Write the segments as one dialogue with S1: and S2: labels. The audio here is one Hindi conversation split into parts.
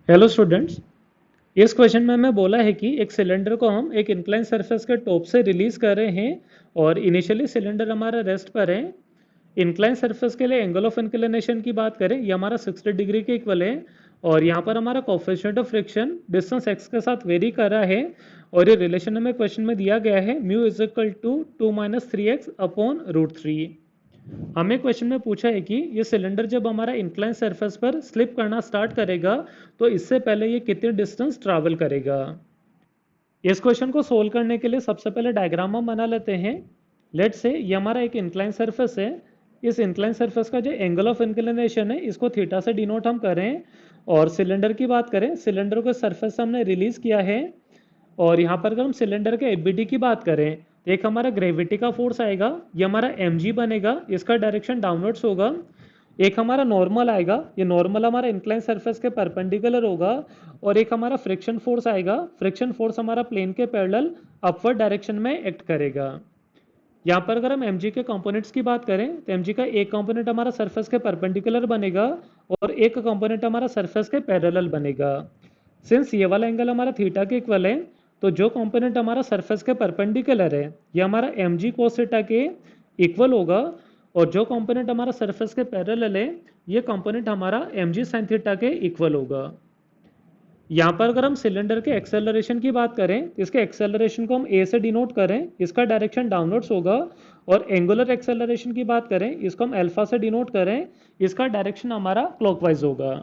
S1: Hello students. इस क्वेश्चन में हमें बोला है कि एक सिलेंडर को हम एक इंक्लाइन सरफेस के टॉप से रिलीज कर रहे हैं और इनिशियली सिलेंडर हमारा रेस्ट पर है। इंक्लाइन सरफेस के लिए एंगल ऑफ इंक्लिनेशन की बात करें, ये हमारा 60 डिग्री के इक्वल है और यहाँ पर हमारा coefficient of friction distance x के साथ वेरी कर रहा है और ये रिलेशन हमें क्वेश्चन में दिया गया है mu is equal to 2-3x upon √3। हमें क्वेश्चन में पूछा है कि ये सिलेंडर जब हमारा इंक्लाइन सरफेस पर स्लिप करना स्टार्ट करेगा तो इससे पहले ये कितने डिस्टेंस ट्रैवल करेगा। इस क्वेश्चन को सोल्व करने के लिए सबसे पहले डायग्राम हम बना लेते हैं। लेट से ये हमारा एक इंक्लाइन सरफेस है। इस इंक्लाइन सरफेस का जो एंगल ऑफ इंक्लिनेशन है इसको थीटा से डिनोट हम करें और सिलेंडर की बात करें, सिलेंडर को सरफेस से हमने रिलीज किया है और यहाँ पर अगर हम सिलेंडर के एफबीटी की बात करें तो एक हमारा ग्रेविटी का फोर्स आएगा, ये हमारा mg बनेगा, इसका डायरेक्शन डाउनवर्ड्स होगा। एक हमारा नॉर्मल आएगा, ये नॉर्मल हमारा इंक्लाइन सरफेस के परपेंडिकुलर होगा और एक हमारा फ्रिक्शन फोर्स आएगा, फ्रिक्शन फोर्स हमारा प्लेन के पैरेलल अपवर्ड डायरेक्शन में एक्ट करेगा। यहाँ पर अगर हम mg के कंपोनेंट्स की बात करें तो mg का एक कंपोनेंट हमारा सरफेस के परपेंडिकुलर बनेगा और एक कंपोनेंट हमारा सरफेस के पैरेलल बनेगा। सिंस ये वाला एंगल हमारा थीटा के इक्वल है तो जो कंपोनेंट हमारा सरफेस के परपेंडिकुलर है ये हमारा mg cos थीटा के इक्वल होगा और जो कंपोनेंट हमारा सरफेस के पैरेलल है ये कंपोनेंट हमारा mg sin थीटा के इक्वल होगा। यहाँ पर अगर हम सिलेंडर के एक्सेलरेशन की बात करें तो इसके एक्सेलरेशन को हम a से डिनोट करें, इसका डायरेक्शन डाउनवर्ड्स होगा और एंगुलर एक्सेलरेशन की बात करें इसको हम अल्फा से डिनोट करें, इसका डायरेक्शन हमारा क्लॉकवाइज होगा।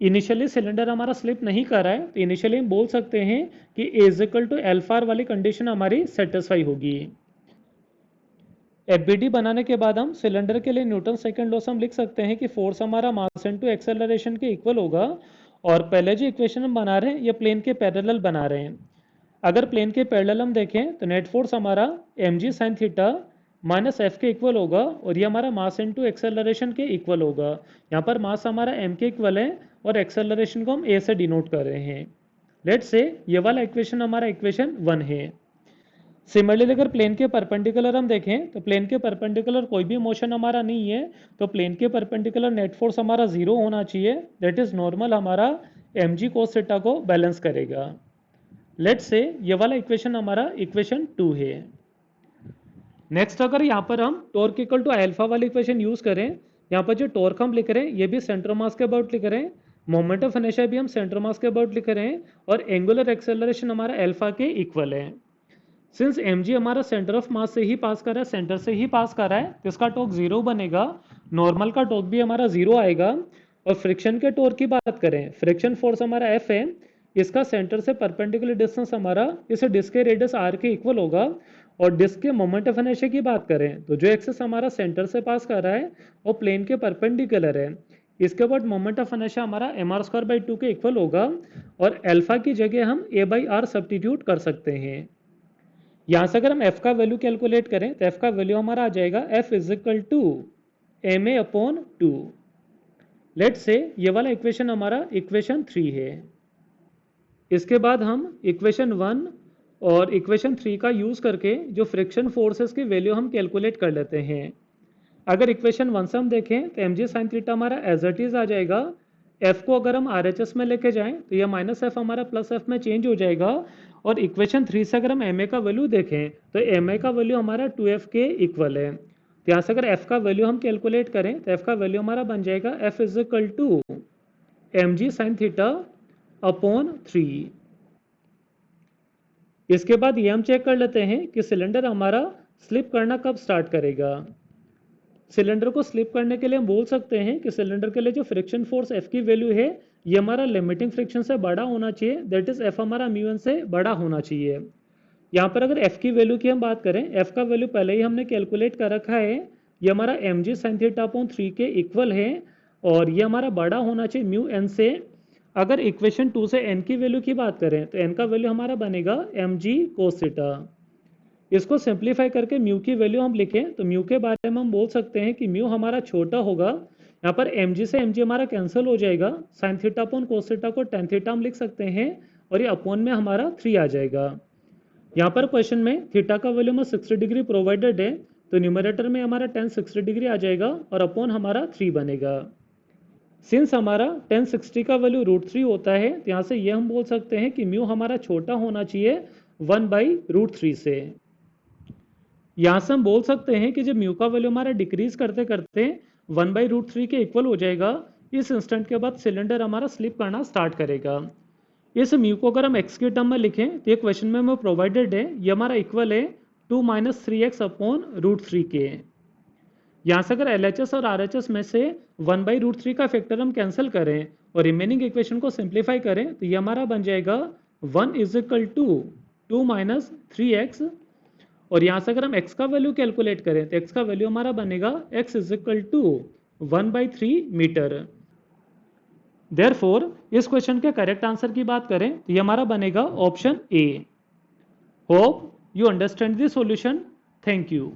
S1: इनिशियली सिलेंडर हमारा स्लिप नहीं कर रहा है तो इनिशियली हम बोल सकते हैं कि a is equal to alpha वाली कंडीशन हमारी सेटिस्फाई होगी। एफबीडी बनाने के बाद हम सिलेंडर के लिए न्यूटन सेकंड लॉ से हम लिख सकते हैं कि फोर्स हमारा मास इनटू एक्सेलरेशन के इक्वल होगा और पहले जो इक्वेशन हम बना रहे हैं ये प्लेन के पैरेलल बना रहे हैं। अगर प्लेन के पैरेलल हम देखें तो नेट फोर्स हमारा mg sin theta minus F के इक्वल होगा और ये हमारा मास इनटू एक्सेलरेशन के इक्वल होगा। यहाँ पर मास हमारा m के इक्वल है और एक्सेलरेशन को हम a से डिनोट कर रहे हैं। लेट से ये वाला इक्वेशन हमारा इक्वेशन 1 है। सिमिलरली अगर प्लेन के परपेंडिकुलर हम देखें तो प्लेन के परपेंडिकुलर कोई भी मोशन हमारा नहीं है तो प्लेन के परपेंडिकुलर नेट फोर्स हमारा जीरो होना चाहिए, दैट इज नॉर्मल हमारा mg cos थीटा को बैलेंस करेगा। लेट से ये वाला इक्वेशन हमारा इक्वेशन 2 है। नेक्स्ट अगर यहाँ पर हम टॉर्क इक्वल टू अल्फा वाली इक्वेशन यूज करें, यहाँ पर जो टॉर्क हम लिख रहे हैं ये भी सेंटर मास के अबाउट लिख रहे हैं, मोमेंट ऑफ इनर्शिया भी हम सेंटर मास के अबाउट लिख रहे हैं और एंगुलर एक्सेलरेशन हमारा अल्फा के इक्वल है। सिंस mg हमारा सेंटर ऑफ मास से ही पास कर रहा है, सेंटर से ही पास कर रहा है तो इसका टॉर्क जीरो बनेगा, नॉर्मल का टॉर्क भी हमारा जीरो आएगा। और फ्रिक्शन के टॉर्क की बात करें, फ्रिक्शन फोर्स हमारा f है, इसका सेंटर से परपेंडिकुलर डिस्टेंस हमारा इस डिस्क के रेडियस r के इक्वल होगा। और डिस्क के मोमेंट ऑफ इनर्शिया की बात करें तो जो एक्सिस हमारा सेंटर से पास कर रहा है वो प्लेन के परपेंडिकुलर है, इसके बाद मोमेंट ऑफ इनर्शिया हमारा mr² के इक्वल होगा और अल्फा की जगह हम a/r सब्स्टिट्यूट कर सकते हैं। यहाँ से अगर हम f का वैल्यू कैलकुलेट करें तो f का वैल्यू हमारा आ जाएगा f is equal to ma/2। Let's say ये वाला इक्वेशन हमारा इक्वेशन 3 है। इसके बाद हम इक्वेशन 1 और इक्वेशन 3 का यूज करके जो फ्रिक्शन फोर्सेस की वैल्यू हम कैलकुलेट कर लेते हैं। अगर इक्वेशन 1 से हम देखें तो mg sin थीटा हमारा एज इट इज आ जाएगा, f को अगर हम RHS में लेके जाएं तो यह माइनस एफ हमारा प्लस एफ में चेंज हो जाएगा। और इक्वेशन 3 से अगर हम ma का वैल्यू देखें तो ma का वैल्यू हमारा 2f के इक्वल है, तो यहाँ से अगर f का वैल्यू हम कैलकुलेट करें तो f का वैल्यू हमारा बन जाएगा f is equal to mg sin theta upon 3। इसके बाद ये हम चेक कर लेते हैं कि सिलेंडर हमारा स्लिप करना कब स्टार्ट करेगा। सिलेंडर को स्लिप करने के लिए हम बोल सकते हैं कि सिलेंडर के लिए जो फ्रिक्शन फोर्स F की वैल्यू है ये हमारा लिमिटिंग फ्रिक्शन से बड़ा होना चाहिए, दैट इज F हमारा μ1 से बड़ा होना चाहिए। यहाँ पर अगर F की वैल्यू की हम बात करें, F का वैल्यू पहले ही हमने कैलकुलेट कर रखा है, ये हमारा mg sin थीटा अपॉन 3 के इक्वल है और ये हमारा बड़ा होना चाहिए μn से। अगर इक्वेशन 2 से n की वैल्यू की बात करें तो n का वैल्यू हमारा बनेगा mg cos थीटा। इसको सिंप्लीफाई करके म्यू की वैल्यू हम लिखें तो म्यू के बारे में हम बोल सकते हैं कि म्यू हमारा छोटा होगा, यहाँ पर mg से mg हमारा कैंसिल हो जाएगा, sine theta upon cos theta को टेन थीटा हम लिख सकते हैं और ये अपॉन में हमारा 3 आ जाएगा। यहाँ पर क्वेश्चन में थीटा का वैल्यू में 60 डिग्री प्रोवाइडेड है तो न्यूमरेटर में हमारा 10 60 डिग्री आ जाएगा और अपॉन हमारा 3 बनेगा। सिंस हमारा 1060 का वैल्यू √3 होता है, तो यहाँ से ये हम बोल सकते हैं कि म्यू हमारा छोटा होना चाहिए 1/√3 से। यहाँ से हम बोल सकते हैं कि जब म्यू का वैल्यू हमारा डिक्रीज करते करते 1/√3 के इक्वल हो जाएगा, इस इंस्टेंट के बाद सिलेंडर हमारा स्लिप करना स्टार्ट करेगा। इस म्यू को अगर हम एक्स के टर्म में लिखें तो ये क्वेश्चन में हमें प्रोवाइडेड है, ये हमारा इक्वल है 2 - 3x/√3 के। यहाँ से अगर LHS और RHS में से 1/√3 का फैक्टर हम कैंसिल करें और रिमेनिंग इक्वेशन को सिंप्लीफाई करें तो ये हमारा बन जाएगा 1 = 2 - 3x। और यहाँ से अगर हम x का वैल्यू कैलकुलेट करें तो x का वैल्यू हमारा बनेगा x = 1/3 मीटर। देयरफॉर इस क्वेश्चन के करेक्ट आंसर की बात करें तो ये हमारा बनेगा option A. Hope you understand the solution. Thank you.